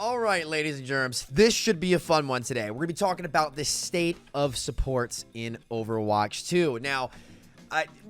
All right, ladies and germs, this should be a fun one today. We're going to be talking about the state of supports in Overwatch 2. Now,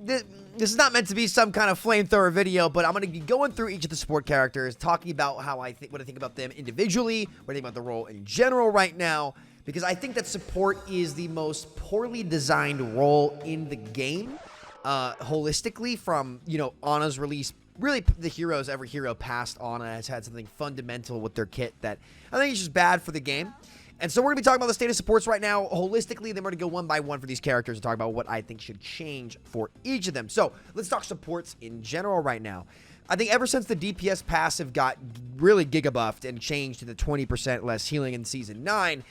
this is not meant to be some kind of flamethrower video, but I'm going to be going through each of the support characters, talking about how what I think about them individually, what I think about the role in general right now, because I think that support is the most poorly designed role in the game, holistically, from, Ana's release. Really, the heroes, every hero past Ana has had something fundamental with their kit that I think is just bad for the game. And so we're going to be talking about the state of supports right now, holistically. Then we're going to go one by one for these characters and talk about what I think should change for each of them. So let's talk supports in general right now. I think ever since the DPS passive got really gigabuffed and changed to the 20% less healing in Season 9,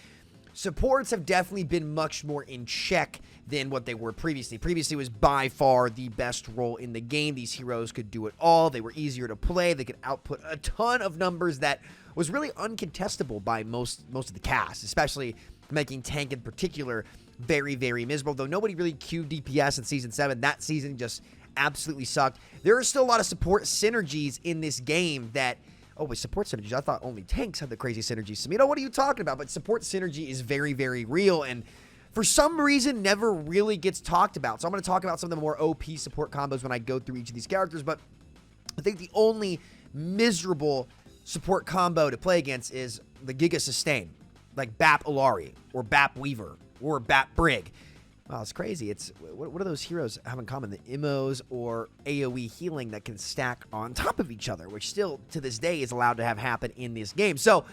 supports have definitely been much more in check than what they were previously. Previously was by far the best role in the game. These heroes could do it all. They were easier to play. They could output a ton of numbers that was really uncontestable by most of the cast, especially making tank in particular very, very miserable. Though nobody really queued DPS in Season 7. That season just absolutely sucked. There are still a lot of support synergies in this game that... Oh, wait, support synergies. I thought only tanks had the crazy synergies. Samito, what are you talking about? But support synergy is very, very real, and for some reason never really gets talked about. So I'm going to talk about some of the more OP support combos when I go through each of these characters, but I think the only miserable support combo to play against is the Giga Sustain, like Bap Ilari, or Bap Weaver, or Bap Brig. Wow, it's crazy. It's what do those heroes have in common? The Immos or AoE healing that can stack on top of each other, which still to this day is allowed to have happen in this game. So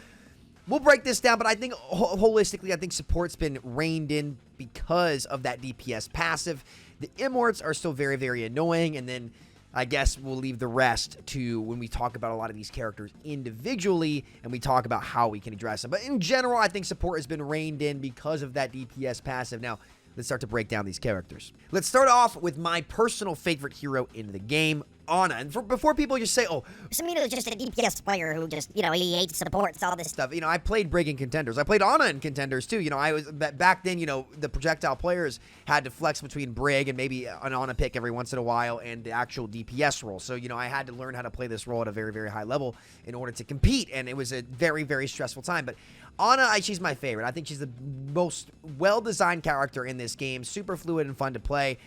we'll break this down, but I think holistically, I think support's been reined in because of that DPS passive. The Immorts are still very, very annoying, and then I guess we'll leave the rest to when we talk about a lot of these characters individually and we talk about how we can address them. But in general, I think support has been reined in because of that DPS passive. Now, let's start to break down these characters. Let's start off with my personal favorite hero in the game, Ana. And before people just say, oh, Samito is just a DPS player who just, he hates supports, all this stuff. I played Brig in Contenders. I played Ana in Contenders, too. I was, back then, the projectile players had to flex between Brig and maybe an Ana pick every once in a while and the actual DPS role. So, I had to learn how to play this role at a very, very high level in order to compete. And it was a very, very stressful time. But Ana, she's my favorite. I think she's the most well-designed character in this game. Super fluid and fun to play.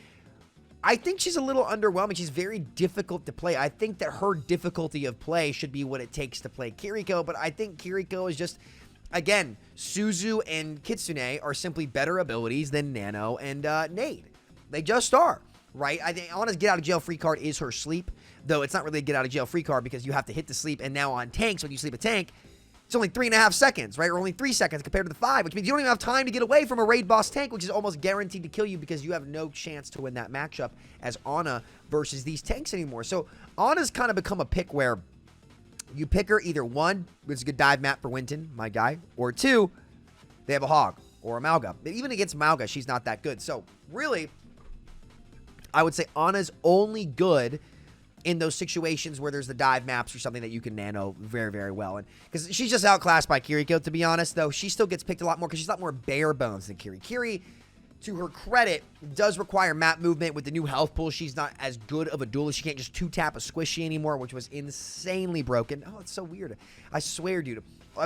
I think she's a little underwhelming. She's very difficult to play. I think that her difficulty of play should be what it takes to play Kiriko, but I think Kiriko is just, again, Suzu and Kitsune are simply better abilities than Nano and Nade. They just are, right? I think Ana's get out of jail free card is her sleep, though it's not really a get out of jail free card because you have to hit the sleep, and now on tanks, when you sleep a tank, it's only 3.5 seconds, right? Or only 3 seconds compared to the 5, which means you don't even have time to get away from a raid boss tank, which is almost guaranteed to kill you because you have no chance to win that matchup as Ana versus these tanks anymore. So Ana's kind of become a pick where you pick her either 1, it's a good dive map for Winton, my guy, or 2, they have a Hog or a Malga. But even against Malga, she's not that good. So really, I would say Ana's only good in those situations where there's the dive maps or something that you can nano very, very well. And because she's just outclassed by Kiriko, to be honest, though, she still gets picked a lot more because she's a lot more bare bones than Kiri. Kiri, to her credit, does require map movement. With the new health pool, she's not as good of a duelist. She can't just 2-tap a squishy anymore, which was insanely broken. Oh, it's so weird. I swear, dude.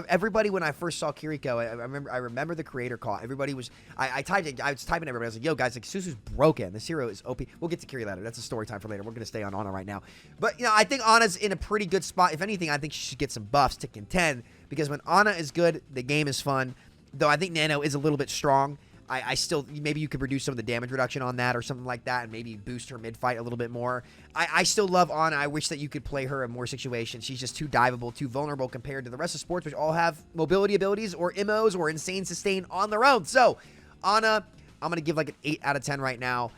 Everybody, when I first saw Kiriko, I remember the creator call. Everybody was, I was typing everybody. I was like, yo, guys, like, Suzu's broken. This hero is OP. We'll get to Kiri later. That's a story time for later. We're going to stay on Ana right now. But, I think Ana's in a pretty good spot. If anything, I think she should get some buffs to contend because when Ana is good, the game is fun. Though I think Nano is a little bit strong. I still, maybe you could reduce some of the damage reduction on that or something like that and maybe boost her mid-fight a little bit more. I still love Ana. I wish that you could play her in more situations. She's just too diveable, too vulnerable compared to the rest of sports, which all have mobility abilities or MOs or insane sustain on their own. So, Ana, I'm going to give like an 8 out of 10 right now.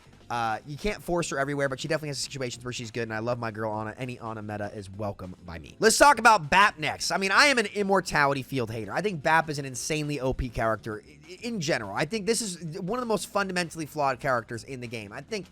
You can't force her everywhere, but she definitely has situations where she's good, and I love my girl Ana. Any Ana meta is welcome by me. Let's talk about Bap next. I am an immortality field hater. I think Bap is an insanely OP character in general. I think this is one of the most fundamentally flawed characters in the game. I think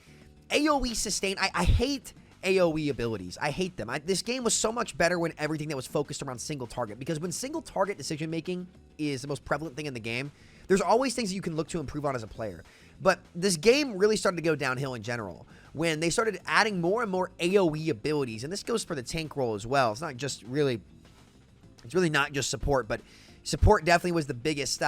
AoE sustain, I hate AoE abilities. I hate them. This game was so much better when everything that was focused around single target, because when single target decision making is the most prevalent thing in the game, there's always things that you can look to improve on as a player. But this game really started to go downhill in general when they started adding more and more AoE abilities. And this goes for the tank role as well. It's not just really It's really not just support, but support definitely was the biggest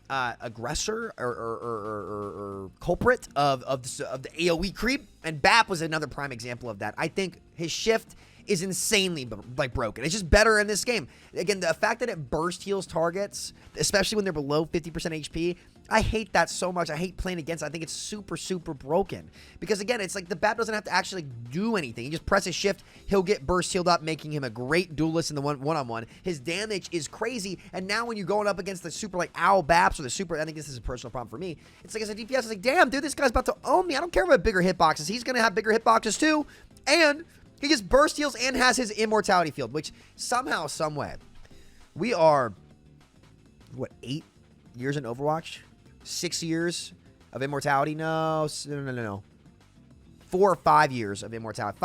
aggressor or culprit of the AoE creep, and BAP was another prime example of that. I think his shift is insanely broken. It's just better in this game. Again, the fact that it burst heals targets, especially when they're below 50% HP, I hate that so much. I hate playing against it. I think it's super, super broken. Because again, it's like the BAP doesn't have to actually do anything. He just presses shift, he'll get burst healed up, making him a great duelist in the one-on-one. His damage is crazy, and now when you're going up against the super like OWL BAPs or the super, I think this is a personal problem for me. It's like as a DPS, it's like, damn, dude, this guy's about to own me. I don't care about bigger hitboxes. He's going to have bigger hitboxes too, and he gets burst heals and has his immortality field, which somehow, someway, we are, what, 8 years in Overwatch? 6 years of immortality? No. 4 or 5 years of immortality.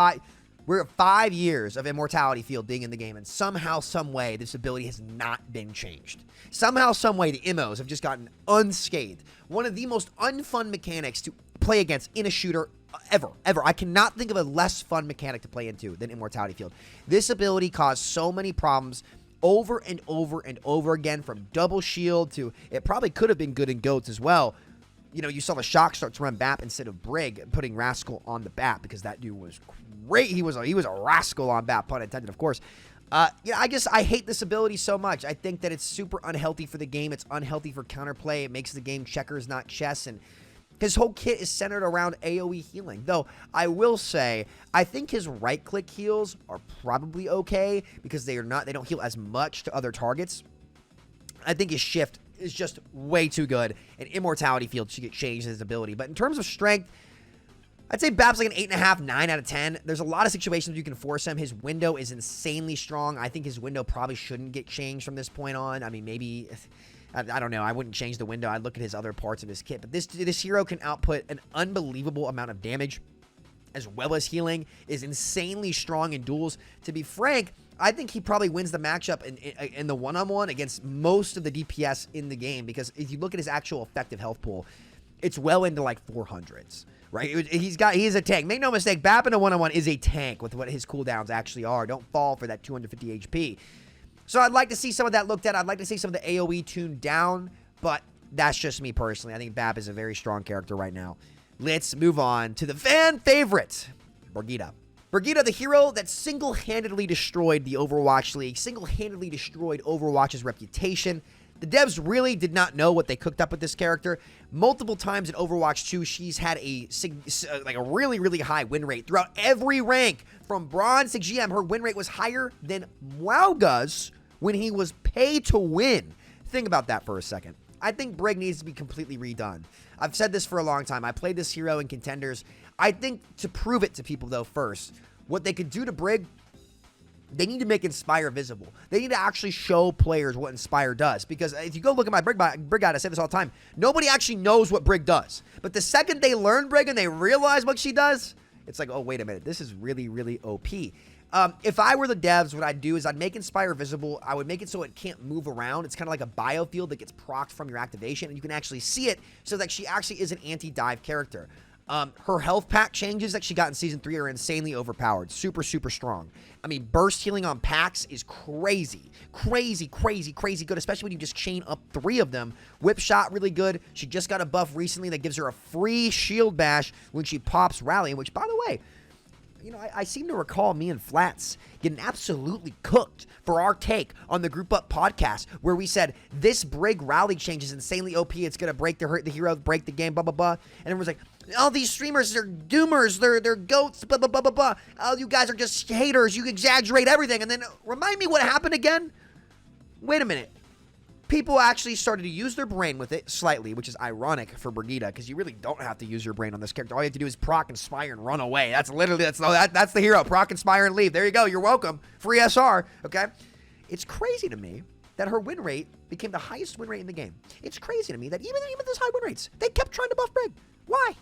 We're at 5 years of immortality field being in the game, and somehow, someway, this ability has not been changed. Somehow, someway, the immos have just gotten unscathed. One of the most unfun mechanics to play against in a shooter ever. I cannot think of a less fun mechanic to play into than immortality field. This ability caused so many problems over and over and over again, from double shield to, it probably could have been good in GOATs as well. You know, you saw the Shock start to run BAP instead of Brig, putting Rascal on the BAP because that dude was great. He was a Rascal on BAP, pun intended, of course. Yeah, I hate this ability so much. I think that it's super unhealthy for the game. It's unhealthy for counterplay. It makes the game checkers, not chess, and his whole kit is centered around AoE healing. Though, I will say, I think his right-click heals are probably okay because they don't heal as much to other targets. I think his shift is just way too good, and immortality field should get changed in his ability. But in terms of strength, I'd say BAP's like an 8.5, 9 out of 10. There's a lot of situations you can force him. His window is insanely strong. I think his window probably shouldn't get changed from this point on. I mean, maybe, I don't know. I wouldn't change the window. I'd look at his other parts of his kit. But this hero can output an unbelievable amount of damage, as well as healing, is insanely strong in duels. To be frank, I think he probably wins the matchup in the one-on-one against most of the DPS in the game, because if you look at his actual effective health pool, it's well into like 400s, right? He is a tank. Make no mistake, BAP in a one-on-one is a tank with what his cooldowns actually are. Don't fall for that 250 HP. So I'd like to see some of that looked at. I'd like to see some of the AoE tuned down, but that's just me personally. I think BAP is a very strong character right now. Let's move on to the fan favorite, Brigitte. Brigitte, the hero that single-handedly destroyed the Overwatch League, single-handedly destroyed Overwatch's reputation. The devs really did not know what they cooked up with this character. Multiple times in Overwatch 2, she's had a really, really high win rate throughout every rank. From Bronze to GM, her win rate was higher than Wowga's when he was paid to win. Think about that for a second. I think Brig needs to be completely redone. I've said this for a long time. I played this hero in Contenders. I think to prove it to people, though, first, what they could do to Brig, they need to make Inspire visible. They need to actually show players what Inspire does. Because if you go look at my Brig guide, I say this all the time, nobody actually knows what Brig does. But the second they learn Brig and they realize what she does, it's like, oh, wait a minute, this is really, really OP. If I were the devs, what I'd do is I'd make Inspire visible. I would make it so it can't move around. It's kind of like a biofield that gets procced from your activation, and you can actually see it so that she actually is an anti-dive character. Her health pack changes that she got in Season 3 are insanely overpowered. Super, super strong. I mean, burst healing on packs is crazy. Crazy, crazy, crazy good, especially when you just chain up 3 of them. Whip shot, really good. She just got a buff recently that gives her a free shield bash when she pops Rally, which, by the way, you know, I seem to recall me and Flats getting absolutely cooked for our take on the Group Up podcast, where we said this Brig Rally change is insanely OP. It's going to break the hero, break the game, blah, blah, blah. And everyone's like, all these streamers, they're doomers, they're goats, blah, blah, blah, blah, blah. Oh, you guys are just haters. You exaggerate everything. And then remind me what happened again. Wait a minute. People actually started to use their brain with it slightly, which is ironic for Brigitte, because you really don't have to use your brain on this character. All you have to do is proc, inspire, and run away. That's literally, that's the hero. Proc, inspire, and leave. There you go. You're welcome. Free SR, okay? It's crazy to me that her win rate became the highest win rate in the game. It's crazy to me that even those high win rates, they kept trying to buff Brig. Why?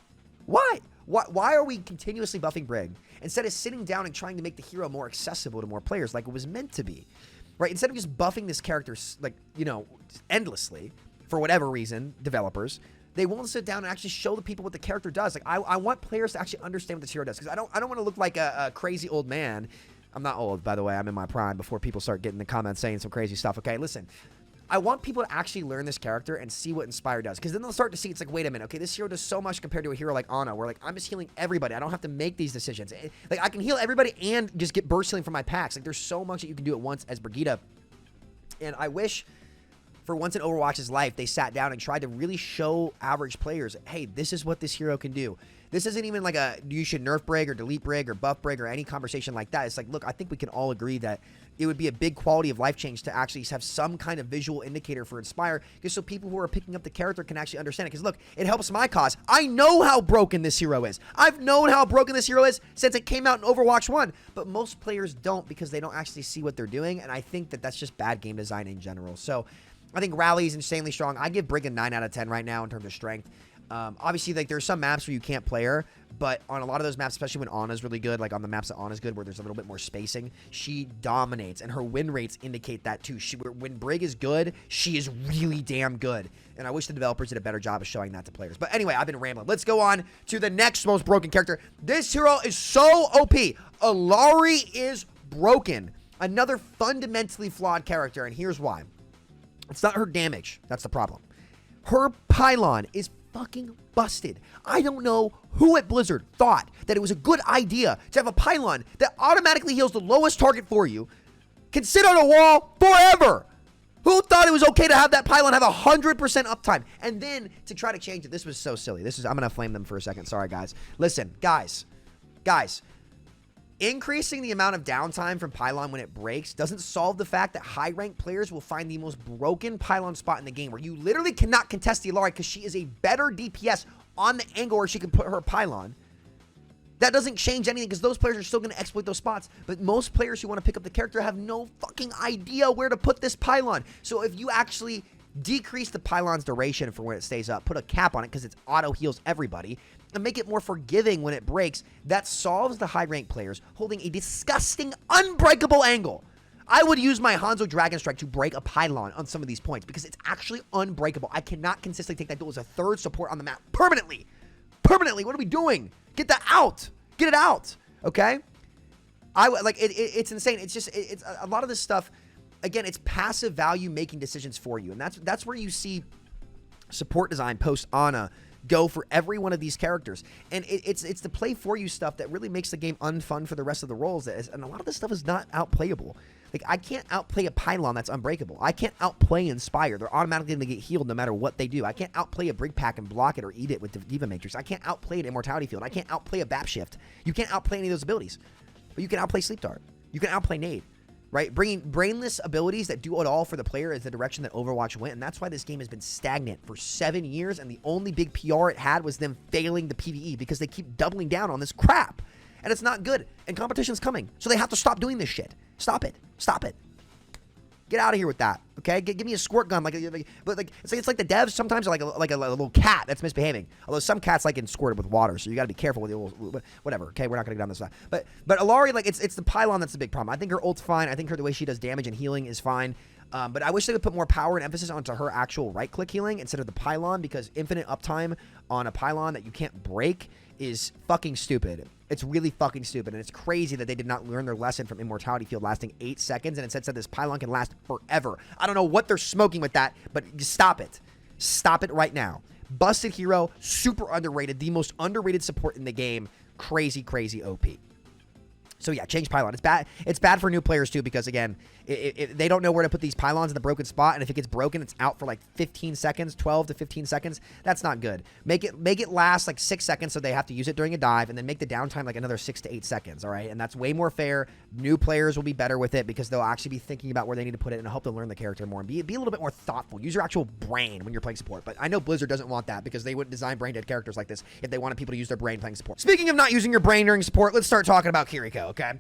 Why are we continuously buffing Brig instead of sitting down and trying to make the hero more accessible to more players like it was meant to be? Right, instead of just buffing this character, like, you know, endlessly, for whatever reason, developers, they won't sit down and actually show the people what the character does. Like, I want players to actually understand what this hero does, because I don't want to look like a crazy old man I'm not old, by the way. I'm in my prime before people start getting in the comments saying some crazy stuff. Okay, listen. I want people to actually learn this character and see what Inspire does. Because then they'll start to see, it's like, wait a minute, okay, this hero does so much compared to a hero like Ana, where, like, I'm just healing everybody. I don't have to make these decisions. Like, I can heal everybody and just get burst healing from my packs. Like, there's so much that you can do at once as Brigitte. And I wish, for once in Overwatch's life, they sat down and tried to really show average players, hey, this is what this hero can do. This isn't even like a, you should nerf Brig or delete Brig or buff Brig or any conversation like that. It's like, look, I think we can all agree that it would be a big quality of life change to actually have some kind of visual indicator for Inspire, just so people who are picking up the character can actually understand it. Because look, it helps my cause. I know how broken this hero is. I've known how broken this hero is since it came out in Overwatch 1. But most players don't, because they don't actually see what they're doing. And I think that that's just bad game design in general. So I think Rally is insanely strong. I give Brig a 9 out of 10 right now in terms of strength. Obviously, like, there's some maps where you can't play her, but on a lot of those maps, especially when Ana's really good, like on the maps that Ana's good, where there's a little bit more spacing, she dominates, and her win rates indicate that too. When Brig is good, she is really damn good, and I wish the developers did a better job of showing that to players. But anyway, I've been rambling. Let's go on to the next most broken character. This hero is so OP. Illari is broken. Another fundamentally flawed character, and here's why. It's not her damage. That's the problem. Her pylon is fucking busted. I don't know who at Blizzard thought that it was a good idea to have a pylon that automatically heals the lowest target for you, can sit on a wall forever. Who thought it was okay to have that pylon have 100% uptime? And then to try to change it, this was so silly. I'm going to flame them for a second. Sorry, guys. Listen, guys. Increasing the amount of downtime from pylon when it breaks doesn't solve the fact that high-ranked players will find the most broken pylon spot in the game, where you literally cannot contest the Illari because she is a better DPS on the angle where she can put her pylon. That doesn't change anything, because those players are still going to exploit those spots. But most players who want to pick up the character have no fucking idea where to put this pylon. So if you actually decrease the pylon's duration for when it stays up, put a cap on it because it auto heals everybody, and make it more forgiving when it breaks, that solves the high-ranked players holding a disgusting, unbreakable angle. I would use my Hanzo Dragon Strike to break a pylon on some of these points, because it's actually unbreakable. I cannot consistently take that duel as a third support on the map permanently. Permanently. What are we doing? Get that out. Get it out. Okay? It's insane. It's just, it's a lot of this stuff. Again, it's passive value making decisions for you, and that's where you see support design post Ana go for every one of these characters. And it's the play for you stuff that really makes the game unfun for the rest of the roles. And a lot of this stuff is not outplayable. Like, I can't outplay a pylon that's unbreakable. I can't outplay Inspire. They're automatically going to get healed no matter what they do. I can't outplay a Brig Pack and block it or eat it with the Diva Matrix. I can't outplay an Immortality Field. I can't outplay a BAP Shift. You can't outplay any of those abilities. But you can outplay Sleep Dart. You can outplay Nade. Right? Bringing brainless abilities that do it all for the player is the direction that Overwatch went, and that's why this game has been stagnant for 7 years, and the only big PR it had was them failing the PvE, because they keep doubling down on this crap, and it's not good, and competition's coming, so they have to stop doing this shit. Stop it. Stop it. Get out of here with that, okay? Give me a squirt gun, but it's like the devs sometimes are like a little cat that's misbehaving. Although some cats like getting squirted with water, so you got to be careful with the whatever. Okay, we're not gonna get down this path. But Illari, like, it's the pylon that's the big problem. I think her ult's fine. I think the way she does damage and healing is fine. But I wish they would put more power and emphasis onto her actual right-click healing instead of the pylon, because infinite uptime on a pylon that you can't break is fucking stupid. It's really fucking stupid, and it's crazy that they did not learn their lesson from Immortality Field lasting 8 seconds, and instead said this pylon can last forever. I don't know what they're smoking with that, but just stop it. Stop it right now. Busted hero, super underrated, the most underrated support in the game. Crazy, crazy OP. So yeah, change pylon. It's bad. It's bad for new players too, because again, they don't know where to put these pylons in the broken spot, and if it gets broken, it's out for like 15 seconds, 12 to 15 seconds. That's not good. Make it last like 6 seconds, so they have to use it during a dive, and then make the downtime like another 6 to 8 seconds. All right, and that's way more fair. New players will be better with it, because they'll actually be thinking about where they need to put it, and help them learn the character more, and be a little bit more thoughtful. Use your actual brain when you're playing support. But I know Blizzard doesn't want that, because they wouldn't design brain dead characters like this if they wanted people to use their brain playing support. Speaking of not using your brain during support, let's start talking about Kiriko. Okay.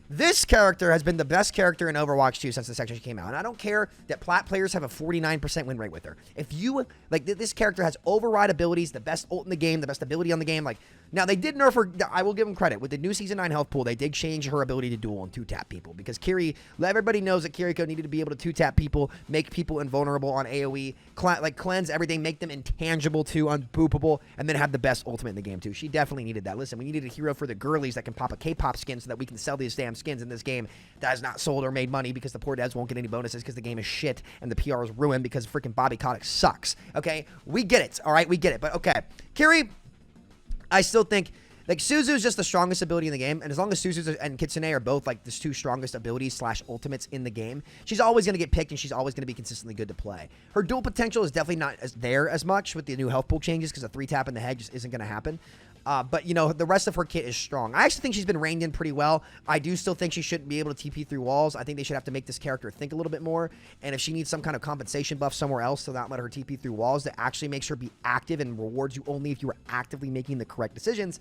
This character has been the best character in Overwatch 2 since the section came out. And I don't care that plat players have a 49% win rate with her. If you, like, this character has override abilities, the best ult in the game, the best ability on the game. Like, Now, they did nerf her. I will give them credit. With the new Season 9 health pool, they did change her ability to duel and 2-tap people. Because everybody knows that Kiriko needed to be able to 2-tap people, make people invulnerable on AoE, cleanse everything, make them intangible to unboopable, and then have the best ultimate in the game, too. She definitely needed that. Listen, we needed a hero for the girlies that can pop a K-pop skin so that we can sell these damn skins in this game that has not sold or made money because the poor devs won't get any bonuses because the game is shit and the PR is ruined because freaking Bobby Kotick sucks. Okay? We get it. All right? We get it. But, okay. Kiri, I still think, like, Suzu's just the strongest ability in the game, and as long as Suzu and Kitsune are both, like, the two strongest abilities / ultimates in the game, she's always going to get picked, and she's always going to be consistently good to play. Her dual potential is definitely not as much with the new health pool changes, because a 3-tap in the head just isn't going to happen. But, you know, the rest of her kit is strong. I actually think she's been reined in pretty well. I do still think she shouldn't be able to TP through walls. I think they should have to make this character think a little bit more. And if she needs some kind of compensation buff somewhere else to not let her TP through walls that actually makes her be active and rewards you only if you are actively making the correct decisions,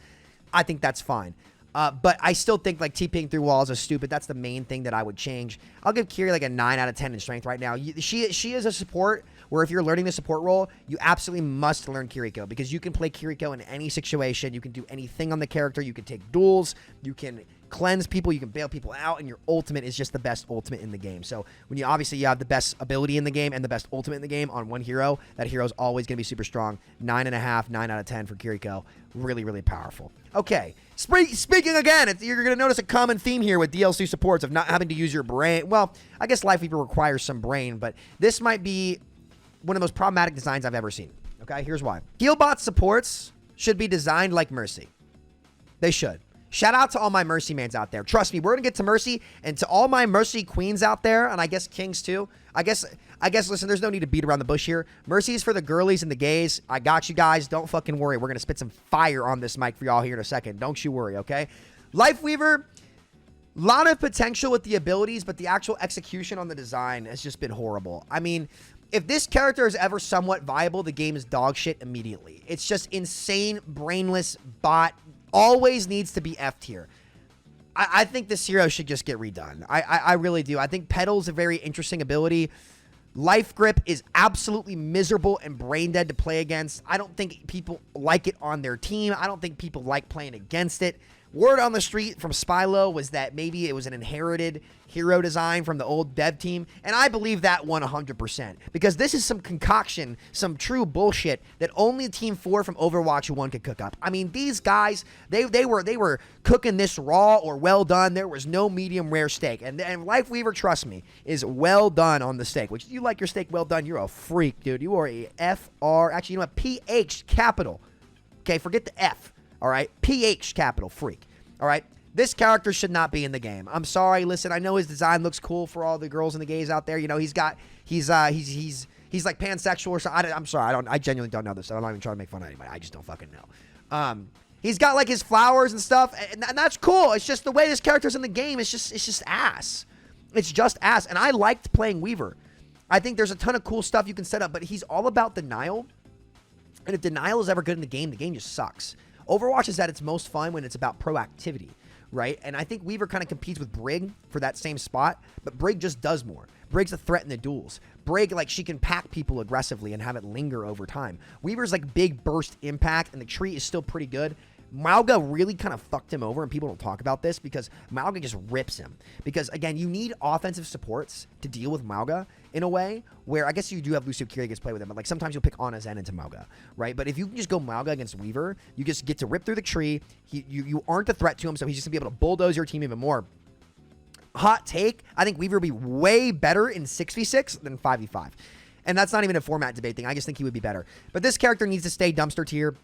I think that's fine. But I still think, like, TPing through walls is stupid. That's the main thing that I would change. I'll give Kiri, like, a 9 out of 10 in strength right now. She is a support where if you're learning the support role, you absolutely must learn Kiriko because you can play Kiriko in any situation. You can do anything on the character. You can take duels. You can cleanse people. You can bail people out, and your ultimate is just the best ultimate in the game. So when you have the best ability in the game and the best ultimate in the game on one hero, that hero is always going to be super strong. 9.5, 9 out of 10 for Kiriko. Really, really powerful. Okay, speaking again, you're going to notice a common theme here with DLC supports of not having to use your brain. Well, I guess Life Weaver requires some brain, but this might be one of the most problematic designs I've ever seen. Okay, here's why. Healbot supports should be designed like Mercy. They should. Shout out to all my Mercy mans out there. Trust me, we're going to get to Mercy, and to all my Mercy queens out there, and I guess kings too. I guess, listen, there's no need to beat around the bush here. Mercy is for the girlies and the gays. I got you guys. Don't fucking worry. We're going to spit some fire on this mic for y'all here in a second. Don't you worry, okay? Lifeweaver, lot of potential with the abilities, but the actual execution on the design has just been horrible. I mean, if this character is ever somewhat viable, the game is dog shit immediately. It's just insane, brainless bot. Always needs to be F tier. I think this hero should just get redone. I really do. I think Petal's a very interesting ability. Life Grip is absolutely miserable and brain dead to play against. I don't think people like it on their team. I don't think people like playing against it. Word on the street from Spylo was that maybe it was an inherited hero design from the old dev team, and I believe that 100%, because this is some concoction, some true bullshit that only Team 4 from Overwatch 1 could cook up. I mean, these guys, they were cooking this raw or well done. There was no medium rare steak, and Lifeweaver, trust me, is well done on the steak, which you like your steak well done, you're a freak, dude. You are a FR, actually, you know what, PH capital. Okay, forget the F. All right, PH capital freak. All right, this character should not be in the game. I'm sorry. Listen, I know his design looks cool for all the girls and the gays out there. You know, he's like pansexual or something. I'm sorry. I genuinely don't know this. I'm not even trying to make fun of anybody. I just don't fucking know. He's got like his flowers and stuff, and that's cool. It's just the way this character's in the game. It's just ass. It's just ass. And I liked playing Weaver. I think there's a ton of cool stuff you can set up, but he's all about denial. And if denial is ever good in the game just sucks. Overwatch is at its most fun when it's about proactivity, right? And I think Weaver kind of competes with Brig for that same spot, but Brig just does more. Brig's a threat in the duels. Brig, like, she can pack people aggressively and have it linger over time. Weaver's like big burst impact, and the tree is still pretty good. Mauga really kind of fucked him over, and people don't talk about this because Mauga just rips him. Because, again, you need offensive supports to deal with Mauga in a way where I guess you do have Lucio Kiri gets play with him, but like sometimes you'll pick Ana Zen into Mauga, right? But if you can just go Mauga against Weaver, you just get to rip through the tree. You aren't a threat to him, so he's just going to be able to bulldoze your team even more. Hot take, I think Weaver would be way better in 6v6 than 5v5. And that's not even a format debate thing. I just think he would be better. But this character needs to stay dumpster tier.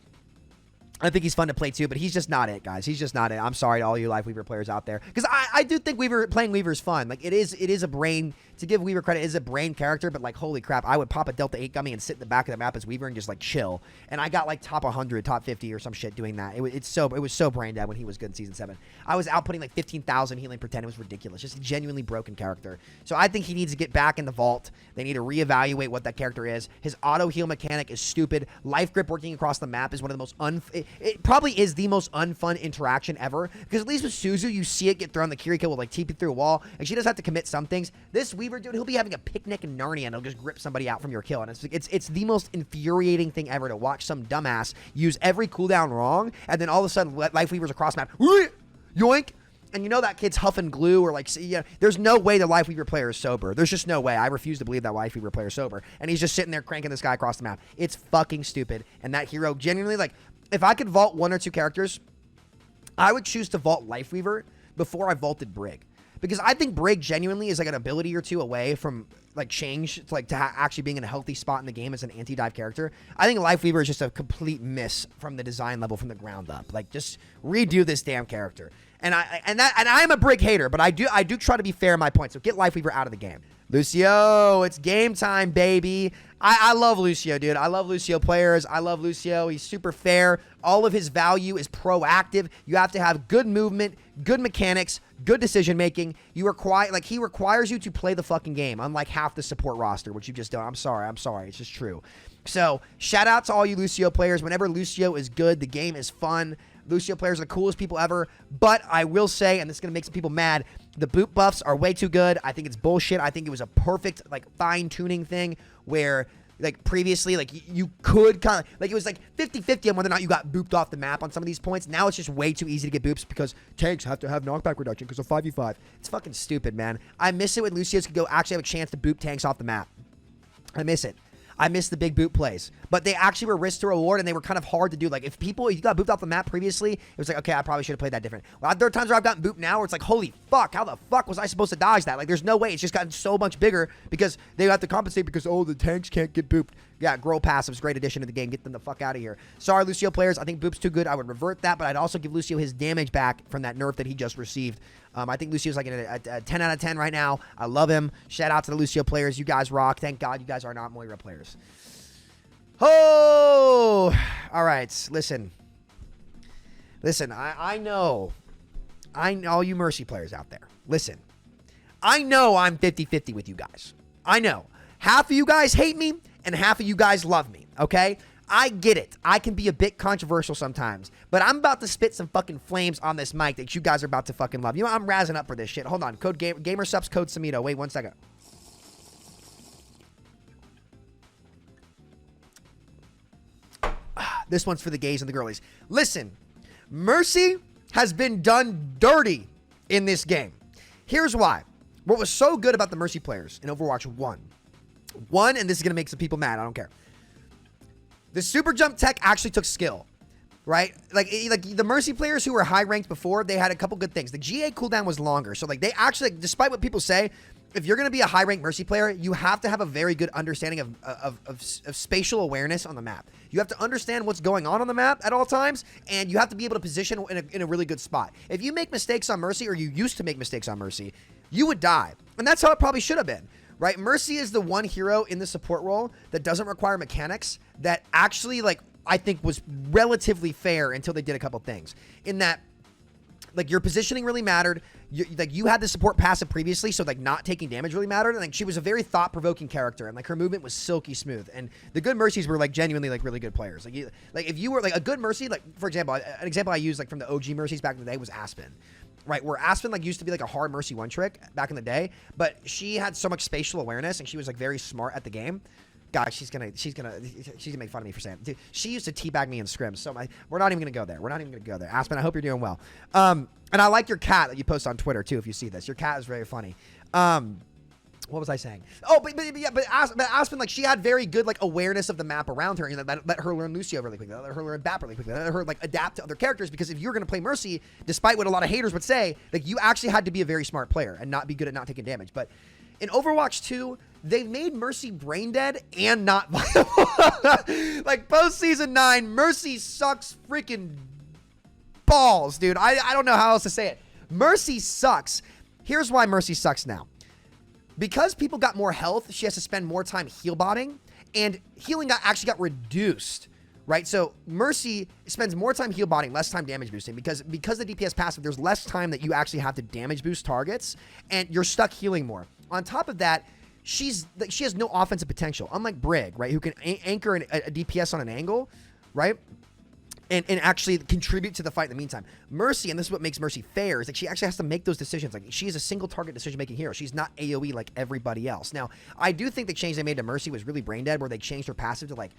I think he's fun to play too, but he's just not it, guys. He's just not it. I'm sorry to all you Life Weaver players out there, because I do think playing Weaver is fun. Like, it is a brain, to give Weaver credit, it is a brain character, but like, holy crap, I would pop a Delta 8 gummy and sit in the back of the map as Weaver and just like chill. And I got like top 100, top 50 or some shit doing that. It was so brain dead when he was good in Season 7. I was outputting like 15,000 healing per 10. It was ridiculous. Just a genuinely broken character. So I think he needs to get back in the vault. They need to reevaluate what that character is. His auto heal mechanic is stupid. Life grip working across the map is one of the most it probably is the most unfun interaction ever, because at least with Suzu, you see it get thrown. The Kiriko will like TP through a wall, and she does have to commit some things. This Lifeweaver, dude, he'll be having a picnic in Narnia and he'll just grip somebody out from your kill. And it's the most infuriating thing ever to watch some dumbass use every cooldown wrong, and then all of a sudden Lifeweaver's across map. Yoink! And you know that kid's huffing glue or like, yeah, there's no way the Lifeweaver player is sober. There's just no way. I refuse to believe that Lifeweaver player is sober. And he's just sitting there cranking this guy across the map. It's fucking stupid. And that hero genuinely, like, if I could vault 1 or 2 characters, I would choose to vault Lifeweaver before I vaulted Brig. Because I think Brig genuinely is like an ability or 2 away from like change to like to actually being in a healthy spot in the game as an anti-dive character. I think Lifeweaver is just a complete miss from the design level from the ground up. Like, just redo this damn character. And I'm a Brig hater, but I do try to be fair in my point. So get Lifeweaver out of the game. Lucio, it's game time, baby. I love Lucio, dude. I love Lucio players. I love Lucio. He's super fair. All of his value is proactive. You have to have good movement, good mechanics, good decision making. He requires you to play the fucking game, unlike half the support roster, which you just don't. I'm sorry. It's just true. So shout out to all you Lucio players. Whenever Lucio is good, the game is fun. Lucio players are the coolest people ever, but I will say, and this is going to make some people mad, the boot buffs are way too good. I think it's bullshit. I think it was a perfect, like, fine-tuning thing where, like, previously, like, you could kind of, like, it was, like, 50-50 on whether or not you got booped off the map on some of these points. Now it's just way too easy to get boops because tanks have to have knockback reduction because of 5v5. It's fucking stupid, man. I miss it when Lucios could go actually have a chance to boop tanks off the map. I miss it. I miss the big boot plays, but they actually were risk to reward and they were kind of hard to do. Like, if you got booped off the map previously, it was like, okay, I probably should have played that different. Well, there are times where I've gotten booped now where it's like, holy fuck, how the fuck was I supposed to dodge that? Like, there's no way. It's just gotten so much bigger because they have to compensate because, oh, the tanks can't get booped. Yeah, grow passives, great addition to the game. Get them the fuck out of here. Sorry, Lucio players. I think boop's too good. I would revert that, but I'd also give Lucio his damage back from that nerf that he just received. I think Lucio's like a 10 out of 10 right now. I love him. Shout out to the Lucio players. You guys rock. Thank God you guys are not Moira players. Oh, all right. Listen, I know all you Mercy players out there. Listen, I know I'm 50-50 with you guys. I know. Half of you guys hate me and half of you guys love me, okay? I get it. I can be a bit controversial sometimes, but I'm about to spit some fucking flames on this mic that you guys are about to fucking love. You know, I'm razzing up for this shit. Hold on. Code gamer subs code Samito. Wait 1 second. This one's for the gays and the girlies. Listen, Mercy has been done dirty in this game. Here's why. What was so good about the Mercy players in Overwatch 1, and this is going to make some people mad, I don't care. The super jump tech actually took skill, right? Like the Mercy players who were high ranked before, they had a couple good things. The GA cooldown was longer. So like they actually, despite what people say, if you're going to be a high ranked Mercy player, you have to have a very good understanding of spatial awareness on the map. You have to understand what's going on the map at all times, and you have to be able to position in a really good spot. If you make mistakes on Mercy, or you used to make mistakes on Mercy, you would die. And that's how it probably should have been, right? Mercy is the one hero in the support role that doesn't require mechanics that actually, like, I think was relatively fair until they did a couple things. In that, like, your positioning really mattered. You had the support passive previously, so like not taking damage really mattered. And like she was a very thought-provoking character, and like her movement was silky smooth. And the good Mercies were like genuinely like really good players. Like if you were like a good Mercy, like for example, an example I used like from the OG Mercies back in the day was Aspen, right? Where Aspen like used to be like a hard Mercy one trick back in the day, but she had so much spatial awareness and she was like very smart at the game. God, she's gonna make fun of me for saying it. Dude, she used to teabag me in scrims, so we're not even gonna go there. Aspen, I hope you're doing well. And I like your cat that you post on Twitter too. If you see this, your cat is very funny. What was I saying? Oh, but Aspen, like she had very good like awareness of the map around her. You know, let her learn Lucio really quickly. Let her learn Bap really quickly. Let her like adapt to other characters, because if you're gonna play Mercy, despite what a lot of haters would say, like you actually had to be a very smart player and not be good at not taking damage. But in Overwatch 2, they've made Mercy brain dead and not viable. Like post season 9, Mercy sucks freaking balls, dude. I don't know how else to say it. Mercy sucks. Here's why Mercy sucks now. Because people got more health, she has to spend more time heal botting, and healing actually got reduced, right? So Mercy spends more time heal botting, less time damage boosting, because the DPS passive, there's less time that you actually have to damage boost targets, and you're stuck healing more. On top of that, she has no offensive potential, unlike Brig, right? Who can anchor a DPS on an angle, right? and actually contribute to the fight in the meantime. Mercy, and this is what makes Mercy fair, is like she actually has to make those decisions. Like, she is a single target decision-making hero. She's not AoE like everybody else. Now, I do think the change they made to Mercy was really brain dead, where they changed her passive to like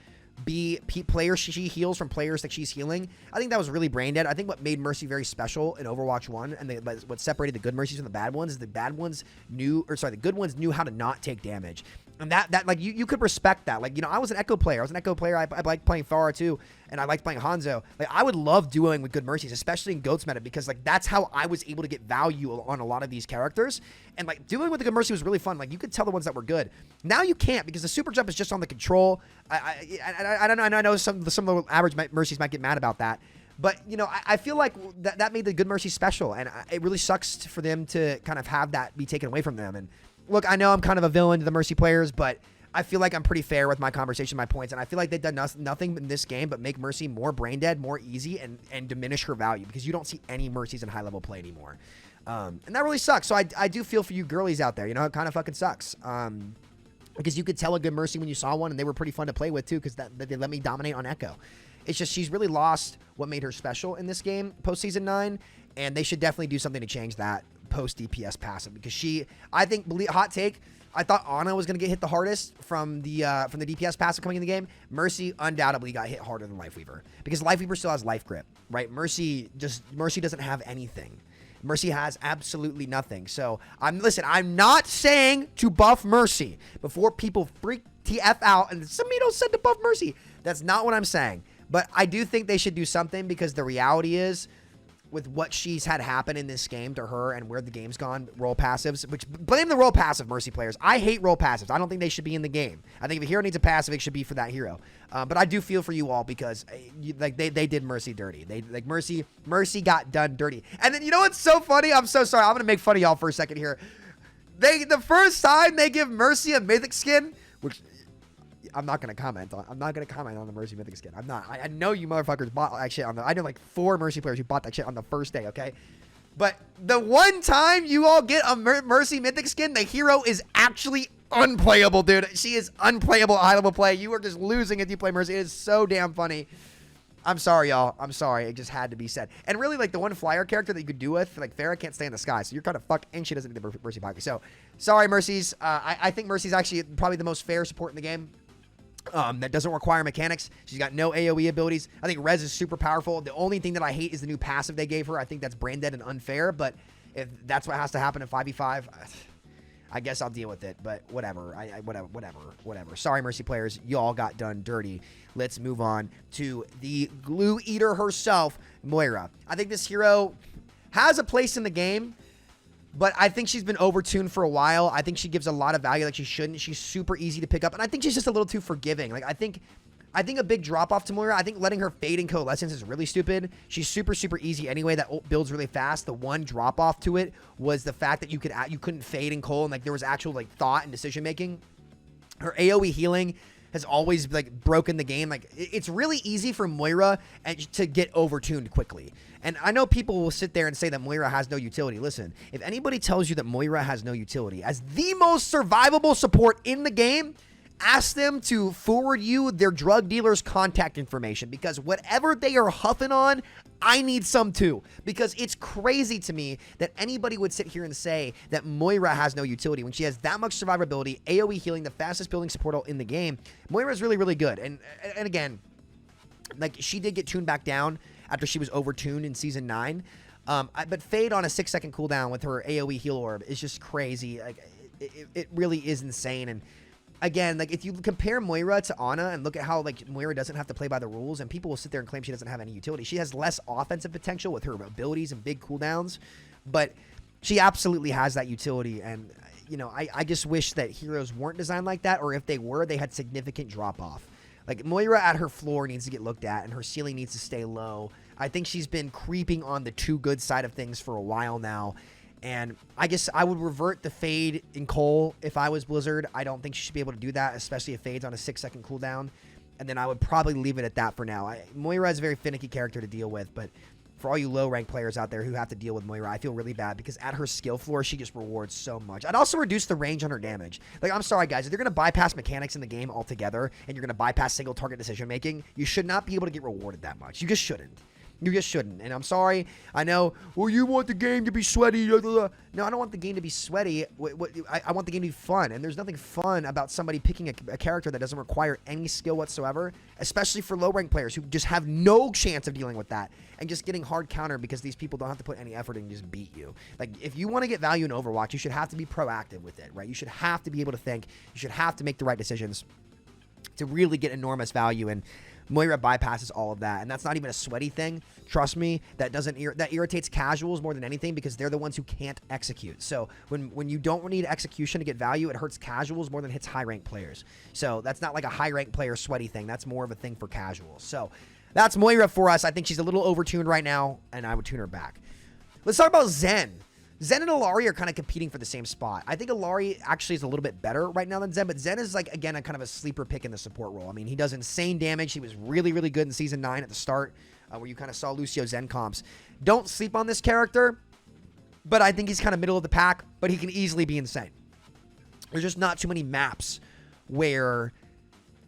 be players she heals from players that she's healing. I think that was really brain dead. I think what made Mercy very special in Overwatch 1 and what separated the good Mercies from the bad ones is the good ones knew how to not take damage. And that like you could respect that. Like, you know, I was an Echo player. I liked playing Pharah too, and I liked playing Hanzo. Like, I would love dueling with good Mercies, especially in Goats meta, because like that's how I was able to get value on a lot of these characters. And like dueling with the good Mercy was really fun. Like, you could tell the ones that were good. Now you can't, because the super jump is just on the control. I don't know. I know some of the average Mercies might get mad about that. But, you know, I feel like that made the good Mercy special, and it really sucks for them to kind of have that be taken away from them. And look, I know I'm kind of a villain to the Mercy players, but I feel like I'm pretty fair with my conversation, my points, and I feel like they've done nothing in this game but make Mercy more brain dead, more easy, and diminish her value, because you don't see any Mercies in high-level play anymore. And that really sucks. So I do feel for you girlies out there. You know, it kind of fucking sucks. Because you could tell a good Mercy when you saw one, and they were pretty fun to play with too, because they let me dominate on Echo. It's just she's really lost what made her special in this game post-Season 9, and they should definitely do something to change that post-DPS passive, because I think, hot take, I thought Ana was going to get hit the hardest from the DPS passive coming in the game. Mercy undoubtedly got hit harder than Lifeweaver, because Lifeweaver still has life grip, right? Mercy doesn't have anything. Mercy has absolutely nothing. So I'm not saying to buff Mercy before people freak TF out and Samito said to buff Mercy. That's not what I'm saying. But I do think they should do something, because the reality is, with what she's had happen in this game to her and where the game's gone, role passives, which blame the role passive Mercy players. I hate role passives. I don't think they should be in the game. I think if a hero needs a passive, it should be for that hero. But I do feel for you all, because they did Mercy dirty. Mercy got done dirty. And then, you know what's so funny? I'm so sorry. I'm going to make fun of y'all for a second here. The first time they give Mercy a mythic skin, which I'm not going to comment on. I'm not going to comment on the Mercy mythic skin. I'm not. I know you motherfuckers bought that shit I know like 4 Mercy players who bought that shit on the first day, okay? But the one time you all get a Mercy mythic skin, the hero is actually unplayable, dude. She is unplayable at high-level play. You are just losing if you play Mercy. It is so damn funny. I'm sorry, y'all. I'm sorry. It just had to be said. And really, like, the one flyer character that you could do with, like, Pharah can't stay in the sky, so you're kind of fucked, and she doesn't need the Mercy pocket. So, sorry, Mercies. I think Mercy's actually probably the most fair support in the game. That doesn't require mechanics. She's got no AoE abilities. I think Rez is super powerful. The only thing that I hate is the new passive they gave her. I think that's brain dead and unfair, but if that's what has to happen in 5v5, I guess I'll deal with it, but whatever. Whatever. Sorry, Mercy players. Y'all got done dirty. Let's move on to the glue eater herself, Moira. I think this hero has a place in the game, but I think she's been overtuned for a while. I think she gives a lot of value like she shouldn't. She's super easy to pick up, and I think she's just a little too forgiving. Like, I think a big drop-off to Moira, I think letting her fade in Coalescence is really stupid. She's super, super easy anyway. That ult builds really fast. The one drop-off to it was the fact that you couldn't fade in Coal, and like there was actual like thought and decision-making. Her AoE healing has always like broken the game. Like, it's really easy for Moira to get overtuned quickly. And I know people will sit there and say that Moira has no utility. Listen, if anybody tells you that Moira has no utility as the most survivable support in the game, ask them to forward you their drug dealer's contact information, because whatever they are huffing on, I need some too. Because it's crazy to me that anybody would sit here and say that Moira has no utility when she has that much survivability, AoE healing, the fastest building support ult in the game. Moira is really, really good. And again, like, she did get tuned back down after she was overtuned in Season 9. But Fade on a 6-second cooldown with her AoE heal orb is just crazy. Like, it really is insane. And again, like, if you compare Moira to Ana and look at how, like, Moira doesn't have to play by the rules, and people will sit there and claim she doesn't have any utility. She has less offensive potential with her abilities and big cooldowns, but she absolutely has that utility. And, you know, I just wish that heroes weren't designed like that, or if they were, they had significant drop-off. Like, Moira at her floor needs to get looked at, and her ceiling needs to stay low. I think she's been creeping on the too good side of things for a while now. And I guess I would revert the Fade in Cole if I was Blizzard. I don't think she should be able to do that, especially if Fade's on a 6-second cooldown. And then I would probably leave it at that for now. Moira is a very finicky character to deal with, but for all you low-ranked players out there who have to deal with Moira, I feel really bad because at her skill floor, she just rewards so much. I'd also reduce the range on her damage. Like, I'm sorry, guys. If you're going to bypass mechanics in the game altogether and you're going to bypass single-target decision-making, you should not be able to get rewarded that much. You just shouldn't. You just shouldn't. And I'm sorry. I know, well, you want the game to be sweaty. Blah, blah, blah. No, I don't want the game to be sweaty. I want the game to be fun. And there's nothing fun about somebody picking a character that doesn't require any skill whatsoever, especially for low-ranked players who just have no chance of dealing with that and just getting hard counter because these people don't have to put any effort and just beat you. Like, if you want to get value in Overwatch, you should have to be proactive with it, right? You should have to be able to think. You should have to make the right decisions to really get enormous value. And Moira bypasses all of that, and that's not even a sweaty thing. Trust me, that irritates casuals more than anything because they're the ones who can't execute. So when you don't need execution to get value, it hurts casuals more than it hits high-ranked players. So that's not like a high-ranked player sweaty thing. That's more of a thing for casuals. So that's Moira for us. I think she's a little overtuned right now, and I would tune her back. Let's talk about Zen. Zen and Illari are kind of competing for the same spot. I think Illari actually is a little bit better right now than Zen, but Zen is, like, again, a kind of a sleeper pick in the support role. I mean, he does insane damage. He was really, really good in Season 9 at the start, where you kind of saw Lucio Zen comps. Don't sleep on this character, but I think he's kind of middle of the pack, but he can easily be insane. There's just not too many maps where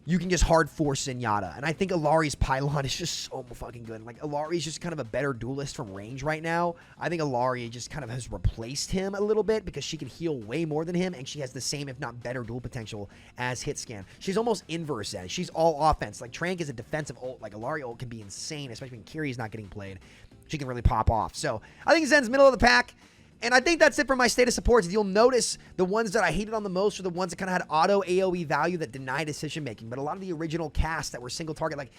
you can just hard force Zenyatta. And I think Illari's pylon is just so fucking good. Like, Illari's just kind of a better duelist from range right now. I think Illari just kind of has replaced him a little bit because she can heal way more than him, and she has the same, if not better, duel potential as Hitscan. She's almost inverse Zen. She's all offense. Like, Trank is a defensive ult. Like, Illari ult can be insane, especially when Kiri's not getting played. She can really pop off. So, I think Zen's middle of the pack. And I think that's it for my state of supports. You'll notice the ones that I hated on the most are the ones that kind of had auto AoE value that deny decision making. But a lot of the original casts that were single target, like,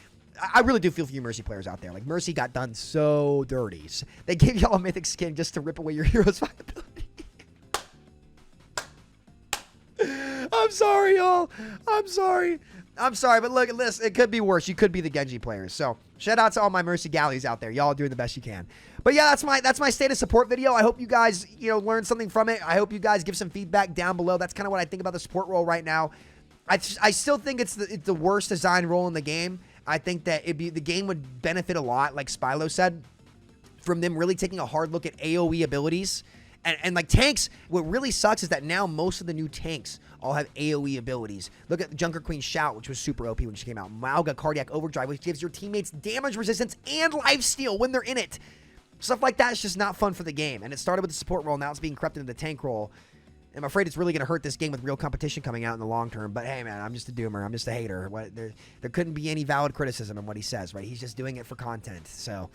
I really do feel for you Mercy players out there. Like, Mercy got done so dirty. They gave y'all a mythic skin just to rip away your hero's viability. I'm sorry, y'all. I'm sorry, but look, listen, it could be worse. You could be the Genji players. So, shout out to all my Mercy galleys out there. Y'all are doing the best you can. But yeah, that's my state of support video. I hope you guys, learned something from it. I hope you guys give some feedback down below. That's kind of what I think about the support role right now. I still think it's the worst design role in the game. I think that the game would benefit a lot, like Spylo said, from them really taking a hard look at AoE abilities. And like tanks, what really sucks is that now most of the new tanks all have AoE abilities. Look at Junker Queen Shout, which was super OP when she came out. Mauga Cardiac Overdrive, which gives your teammates damage resistance and lifesteal when they're in it. Stuff like that is just not fun for the game. And it started with the support role, now it's being crept into the tank role. I'm afraid it's really going to hurt this game with real competition coming out in the long term. But hey, man, I'm just a doomer. I'm just a hater. There couldn't be any valid criticism in what he says, right? He's just doing it for content. So,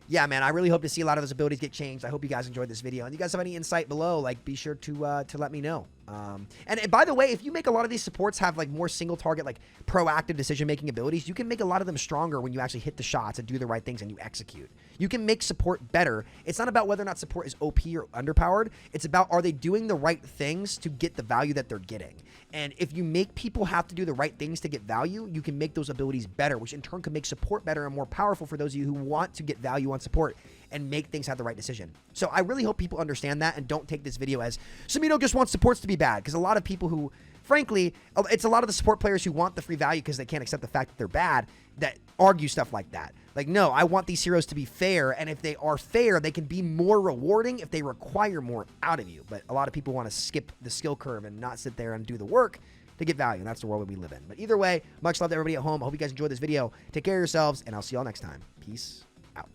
yeah, man, I really hope to see a lot of those abilities get changed. I hope you guys enjoyed this video. And you guys have any insight below, like, be sure to let me know. And by the way, if you make a lot of these supports have, like, more single target, like, proactive decision-making abilities, you can make a lot of them stronger when you actually hit the shots and do the right things and you execute. You can make support better. It's not about whether or not support is OP or underpowered. It's about, are they doing the right things to get the value that they're getting? And if you make people have to do the right things to get value, you can make those abilities better, which in turn can make support better and more powerful for those of you who want to get value on support and make things have the right decision. So I really hope people understand that and don't take this video as Samito just wants supports to be bad, because a lot of people who, frankly, it's a lot of the support players who want the free value because they can't accept the fact that they're bad that argue stuff like that. Like, no, I want these heroes to be fair, and if they are fair, they can be more rewarding if they require more out of you. But a lot of people want to skip the skill curve and not sit there and do the work to get value, and that's the world that we live in. But either way, much love to everybody at home. I hope you guys enjoyed this video. Take care of yourselves, and I'll see y'all next time. Peace out.